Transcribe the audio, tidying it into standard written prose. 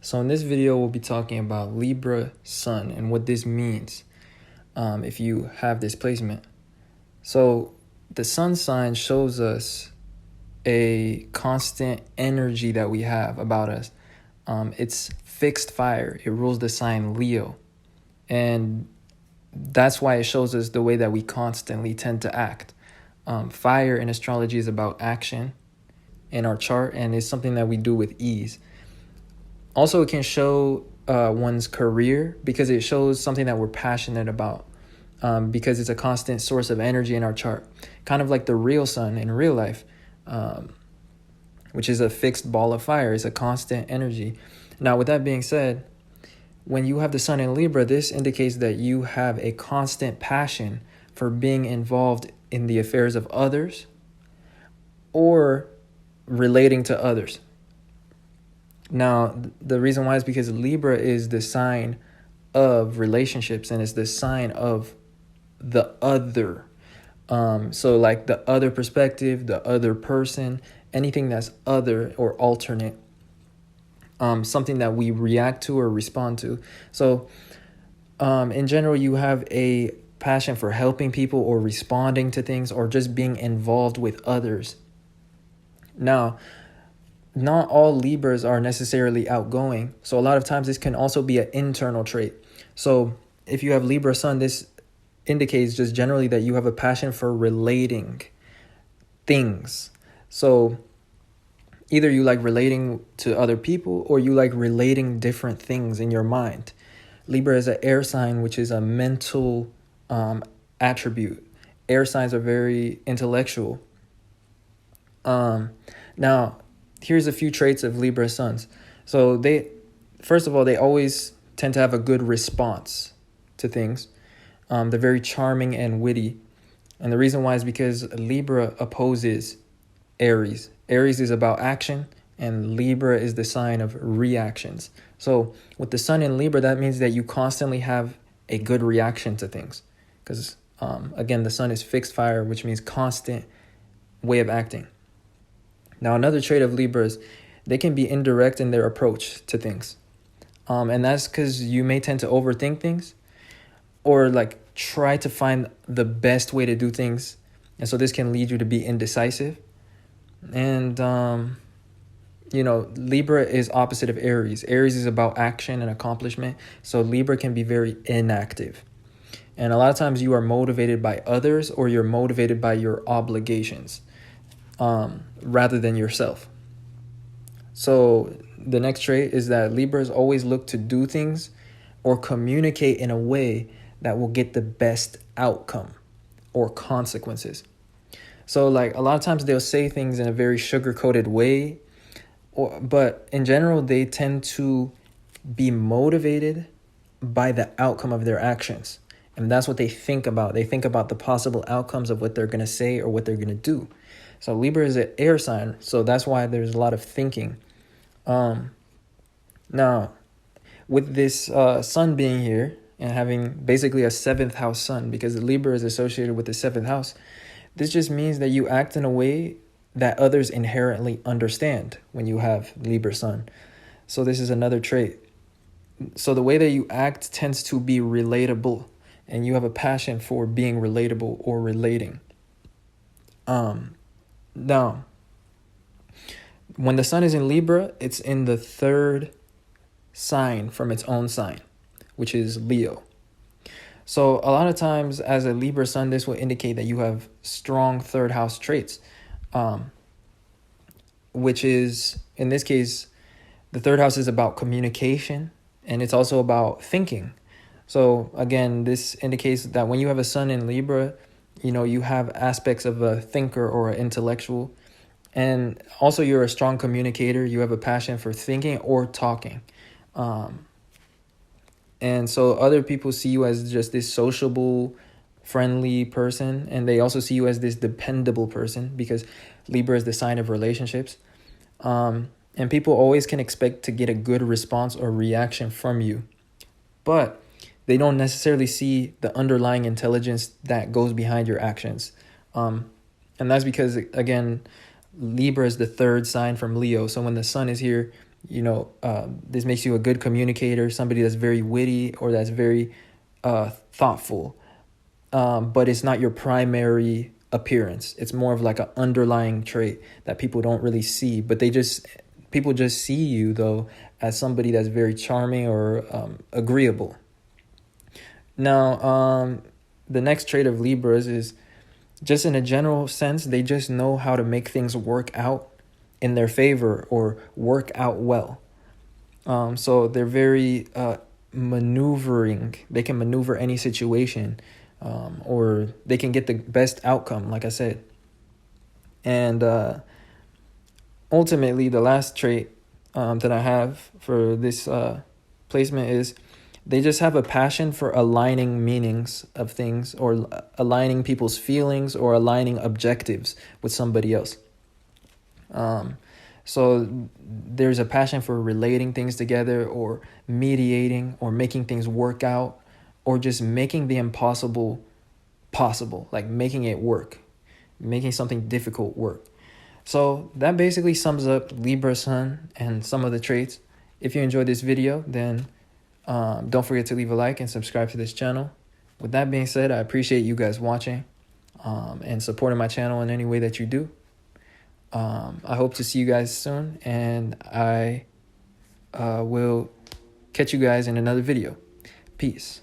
So in this video, we'll be talking about Libra Sun and what this means if you have this placement. So the Sun sign shows us a constant energy that we have about us. It's fixed fire. It rules the sign Leo. And that's why it shows us the way that we constantly tend to act. Fire in astrology is about action in our chart, and it's something that we do with ease. Also, it can show one's career because it shows something that we're passionate about because it's a constant source of energy in our chart. Kind of like the real sun in real life, which is a fixed ball of fire. It's a constant energy. Now, with that being said, when you have the sun in Libra, this indicates that you have a constant passion for being involved in the affairs of others or relating to others. Now, the reason why is because Libra is the sign of relationships and it's the sign of the other. So like the other perspective, the other person, anything that's other or alternate, something that we react to or respond to. So in general, you have a passion for helping people or responding to things or just being involved with others. Now, not all Libras are necessarily outgoing. So a lot of times this can also be an internal trait. So if you have Libra Sun, this indicates just generally that you have a passion for relating things. So either you like relating to other people or you like relating different things in your mind. Libra is an air sign, which is a mental attribute. Air signs are very intellectual. Now, here's a few traits of Libra suns. So first of all, they always tend to have a good response to things. They're very charming and witty. And the reason why is because Libra opposes Aries. Aries is about action and Libra is the sign of reactions. So with the sun in Libra, that means that you constantly have a good reaction to things. Because again, the sun is fixed fire, which means constant way of acting. Now, another trait of Libras, they can be indirect in their approach to things. And that's because you may tend to overthink things or like try to find the best way to do things. And so this can lead you to be indecisive. And, Libra is opposite of Aries. Aries is about action and accomplishment. So Libra can be very inactive. And a lot of times you are motivated by others or you're motivated by your obligations. Rather than yourself. So the next trait is that Libras always look to do things or communicate in a way that will get the best outcome or consequences. So like a lot of times they'll say things in a very sugar-coated way, but in general, they tend to be motivated by the outcome of their actions. And that's what they think about. They think about the possible outcomes of what they're going to say or what they're going to do. So Libra is an air sign, so that's why there's a lot of thinking. Now, with this sun being here and having basically a 7th house sun, because the Libra is associated with the 7th house, this just means that you act in a way that others inherently understand when you have Libra sun. So this is another trait. So the way that you act tends to be relatable, and you have a passion for being relatable or relating. Now, when the sun is in Libra, it's in the 3rd sign from its own sign, which is Leo. So a lot of times as a Libra sun, this will indicate that you have strong 3rd house traits, which is, in this case, the 3rd house is about communication and it's also about thinking. So again, this indicates that when you have a sun in Libra, you have aspects of a thinker or an intellectual. And also you're a strong communicator. You have a passion for thinking or talking. And so other people see you as just this sociable, friendly person. And they also see you as this dependable person because Libra is the sign of relationships. And people always can expect to get a good response or reaction from you. But they don't necessarily see the underlying intelligence that goes behind your actions. And that's because, again, Libra is the 3rd sign from Leo. So when the sun is here, This makes you a good communicator, somebody that's very witty or that's very thoughtful. But it's not your primary appearance. It's more of like an underlying trait that people don't really see, but people just see you though as somebody that's very charming or agreeable. Now, the next trait of Libras is just in a general sense, they just know how to make things work out in their favor or work out well. So they're very maneuvering. They can maneuver any situation, or they can get the best outcome, like I said. And ultimately, the last trait that I have for this placement is they just have a passion for aligning meanings of things, or aligning people's feelings, or aligning objectives with somebody else. So there's a passion for relating things together, or mediating, or making things work out, or just making the impossible possible, like making it work, making something difficult work. So that basically sums up Libra Sun and some of the traits. If you enjoyed this video, then don't forget to leave a like and subscribe to this channel. With that being said, I appreciate you guys watching and supporting my channel in any way that you do. I hope to see you guys soon, and I will catch you guys in another video. Peace.